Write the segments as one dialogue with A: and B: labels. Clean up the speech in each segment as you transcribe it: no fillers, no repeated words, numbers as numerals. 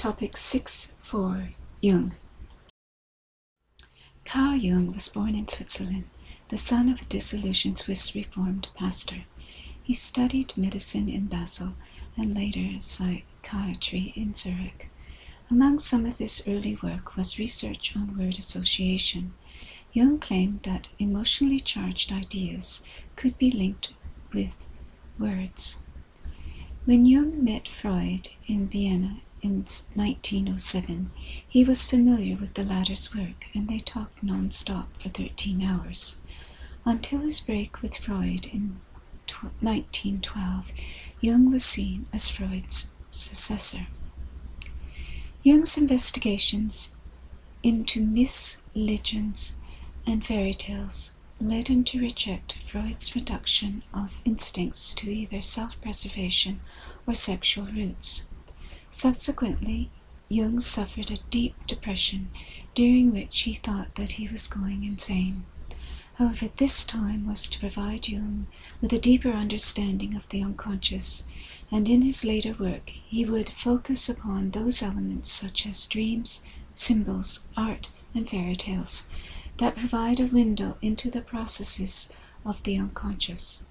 A: Topic 6.4 Jung. Carl Jung was born in Switzerland, the son of a disillusioned Swiss Reformed pastor. He studied medicine in Basel and later psychiatry in Zurich. Among some of his early work was research on word association. Jung claimed that emotionally charged ideas could be linked with words. When Jung met Freud in Vienna in 1907, he was familiar with the latter's work, and they talked non-stop for 13 hours. Until his break with Freud in 1912, Jung was seen as Freud's successor. Jung's investigations into myths, legends, and fairy tales led him to reject Freud's reduction of instincts to either self-preservation or sexual roots. Subsequently, Jung suffered a deep depression, during which he thought that he was going insane. However, this time was to provide Jung with a deeper understanding of the unconscious, and in his later work he would focus upon those elements such as dreams, symbols, art, and fairy tales that provide a window into the processes of the unconscious.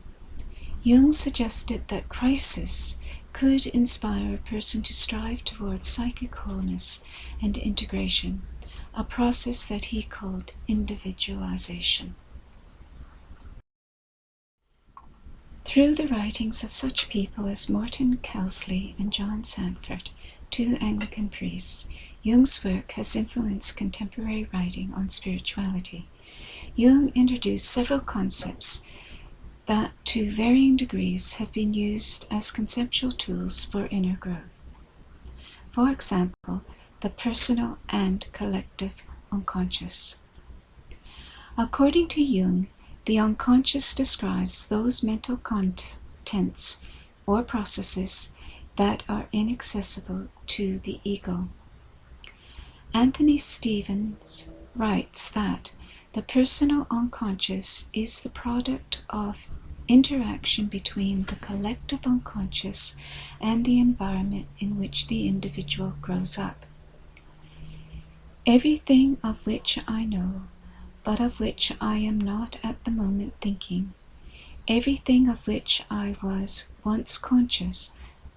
A: Jung suggested that crisis could inspire a person to strive towards psychic wholeness and integration, a process that he called individualization. Through the writings of such people as Morton Kelsey and John Sanford, two Anglican priests, Jung's work has influenced contemporary writing on spirituality. Jung introduced several concepts that, to varying degrees, have been used as conceptual tools for inner growth. For example, the personal and collective unconscious. According to Jung, the unconscious describes those mental contents or processes that are inaccessible to the ego. Anthony Stevens writes that the personal unconscious is the product of interaction between the collective unconscious and the environment in which the individual grows up. Everything of which I know, but of which I am not at the moment thinking, everything of which I was once conscious,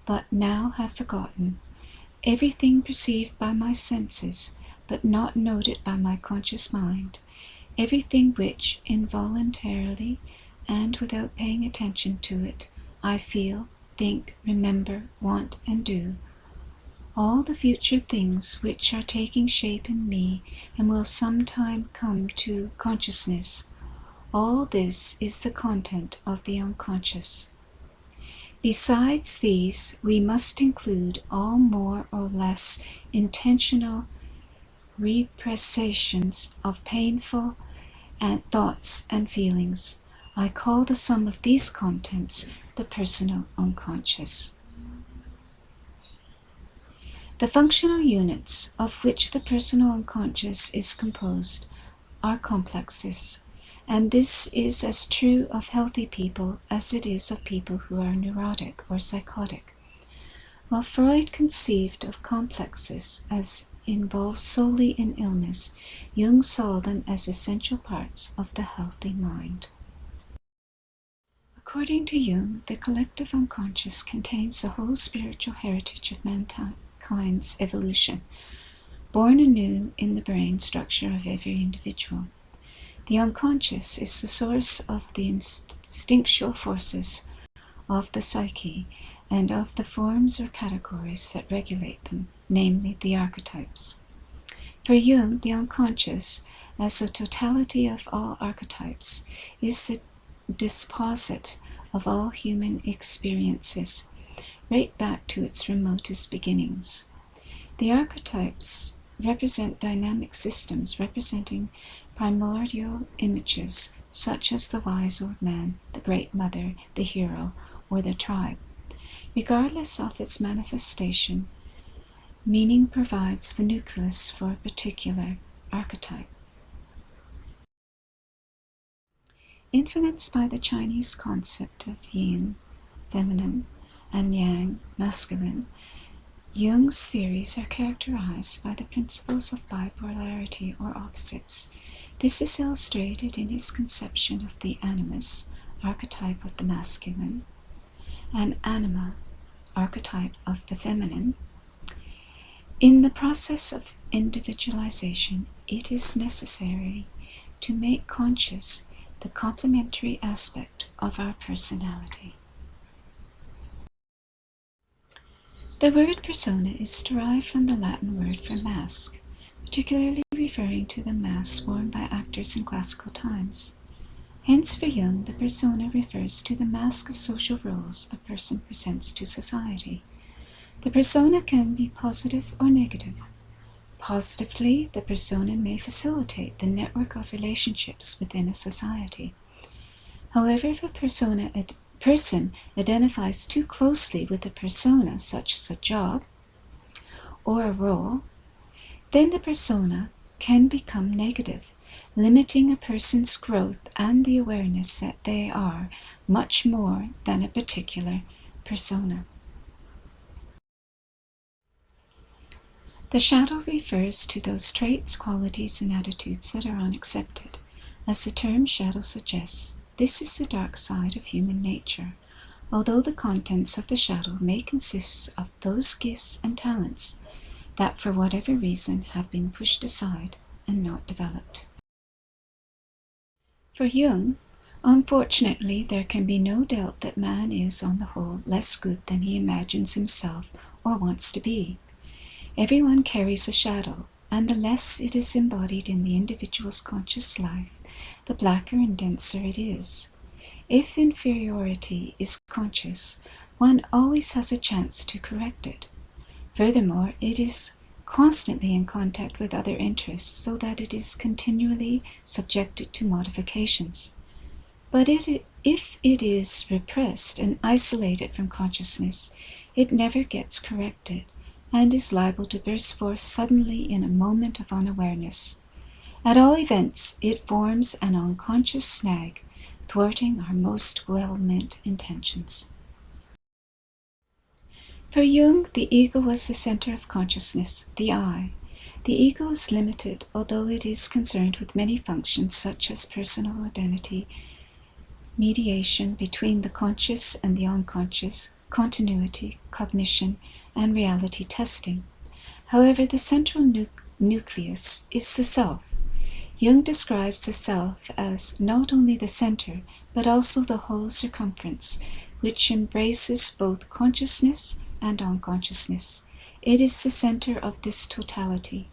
A: but now have forgotten, everything perceived by my senses, but not noted by my conscious mind, everything which, involuntarily and without paying attention to it, I feel, think, remember, want, and do, all the future things which are taking shape in me and will sometime come to consciousness, all this is the content of the unconscious. Besides these, we must include all more or less intentional repressions of painful thoughts and feelings. I call the sum of these contents the personal unconscious. The functional units of which the personal unconscious is composed are complexes, and this is as true of healthy people as it is of people who are neurotic or psychotic. While Freud conceived of complexes as involved solely in illness, Jung saw them as essential parts of the healthy mind. According to Jung, the collective unconscious contains the whole spiritual heritage of mankind's evolution, born anew in the brain structure of every individual. The unconscious is the source of the instinctual forces of the psyche and of the forms or categories that regulate them, namely the archetypes. For Jung, the unconscious, as the totality of all archetypes, is the disposit of all human experiences, right back to its remotest beginnings. The archetypes represent dynamic systems representing primordial images such as the wise old man, the great mother, the hero, or the tribe. Regardless of its manifestation, meaning provides the nucleus for a particular archetype. Influenced by the Chinese concept of yin, feminine, and yang, masculine, Jung's theories are characterized by the principles of bipolarity or opposites. This is illustrated in his conception of the animus, archetype of the masculine, and anima, archetype of the feminine. In the process of individualization, it is necessary to make conscious the complementary aspect of our personality. The word persona is derived from the Latin word for mask, particularly referring to the masks worn by actors in classical times. Hence, for Jung, the persona refers to the mask of social roles a person presents to society. The persona can be positive or negative. Positively, the persona may facilitate the network of relationships within a society. However, if a person identifies too closely with a persona, such as a job or a role, then the persona can become negative, limiting a person's growth and the awareness that they are much more than a particular persona. The shadow refers to those traits, qualities, and attitudes that are unaccepted. As the term shadow suggests, this is the dark side of human nature, although the contents of the shadow may consist of those gifts and talents that for whatever reason have been pushed aside and not developed. For Jung, unfortunately, there can be no doubt that man is, on the whole, less good than he imagines himself or wants to be. Everyone carries a shadow, and the less it is embodied in the individual's conscious life, the blacker and denser it is. If inferiority is conscious, one always has a chance to correct it. Furthermore, it is constantly in contact with other interests, so that it is continually subjected to modifications. But if it is repressed and isolated from consciousness, it never gets corrected, and is liable to burst forth suddenly in a moment of unawareness. At all events, it forms an unconscious snag, thwarting our most well-meant intentions. For Jung, the ego was the center of consciousness, the I. The ego is limited, although it is concerned with many functions such as personal identity, mediation between the conscious and the unconscious, continuity, cognition, and reality testing. However, the central nucleus is the self. Jung describes the self as not only the center, but also the whole circumference, which embraces both consciousness and unconsciousness. It is the center of this totality,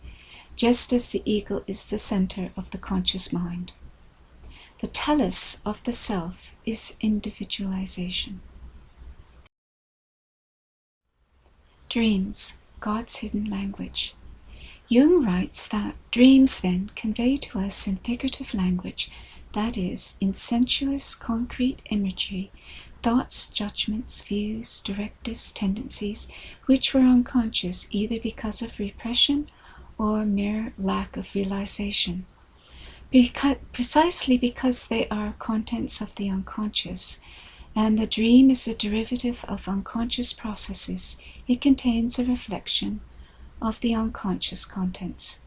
A: just as the ego is the center of the conscious mind. The telos of the self is individualization. Dreams, God's hidden language. Jung writes that dreams then convey to us in figurative language, that is, in sensuous, concrete imagery, thoughts, judgments, views, directives, tendencies, which were unconscious either because of repression or mere lack of realization. Precisely because they are contents of the unconscious, and the dream is a derivative of unconscious processes, it contains a reflection of the unconscious contents.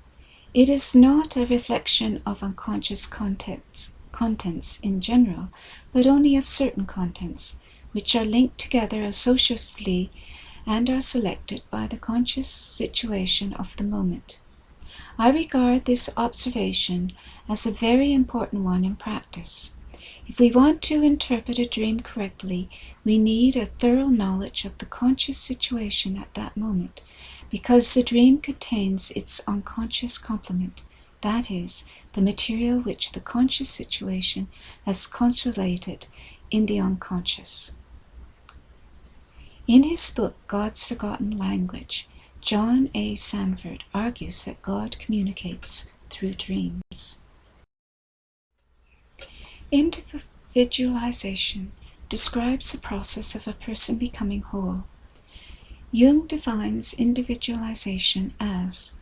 A: It is not a reflection of unconscious contents in general, but only of certain contents, which are linked together associatively and are selected by the conscious situation of the moment. I regard this observation as a very important one in practice. If we want to interpret a dream correctly, we need a thorough knowledge of the conscious situation at that moment, because the dream contains its unconscious complement, that is, the material which the conscious situation has consolidated in the unconscious. In his book, God's Forgotten Language, John A. Sanford argues that God communicates through dreams. Individualization describes the process of a person becoming whole. Jung defines individualization as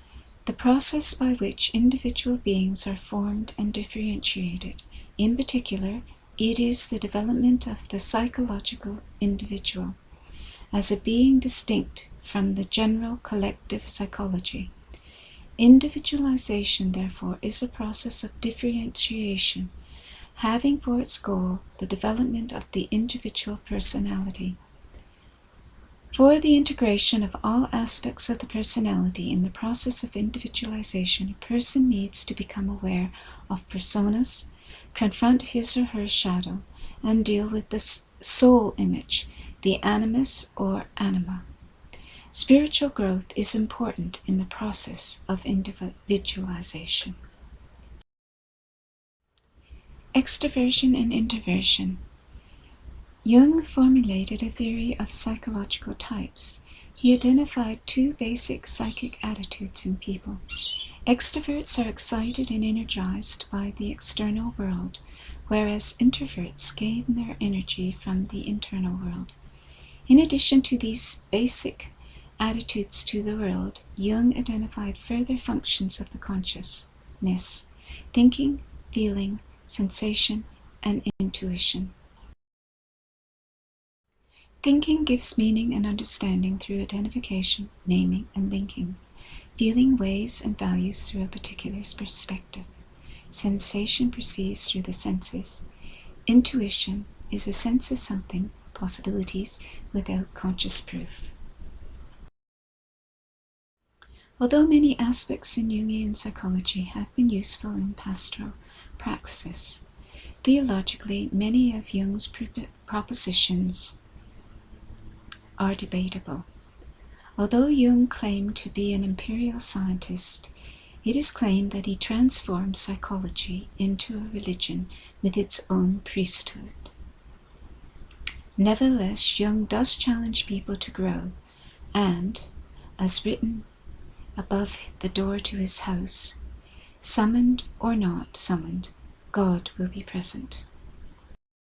A: the process by which individual beings are formed and differentiated. In particular, it is the development of the psychological individual as a being distinct from the general collective psychology. Individualization, therefore, is a process of differentiation, having for its goal the development of the individual personality. For the integration of all aspects of the personality in the process of individualization, a person needs to become aware of personas, confront his or her shadow, and deal with the soul image, the animus or anima. Spiritual growth is important in the process of individualization. Extroversion and introversion. Jung formulated a theory of psychological types. He identified two basic psychic attitudes in people. Extroverts are excited and energized by the external world, whereas introverts gain their energy from the internal world. In addition to these basic attitudes to the world, Jung identified further functions of the consciousness: thinking, feeling, sensation, and intuition. Thinking gives meaning and understanding through identification, naming, and linking. Feeling weighs and values through a particular perspective. Sensation perceives through the senses. Intuition is a sense of something, possibilities, without conscious proof. Although many aspects in Jungian psychology have been useful in pastoral praxis, theologically many of Jung's propositions are debatable. Although Jung claimed to be an imperial scientist, it is claimed that he transformed psychology into a religion with its own priesthood. Nevertheless, Jung does challenge people to grow, and, as written above the door to his house, summoned or not summoned, God will be present.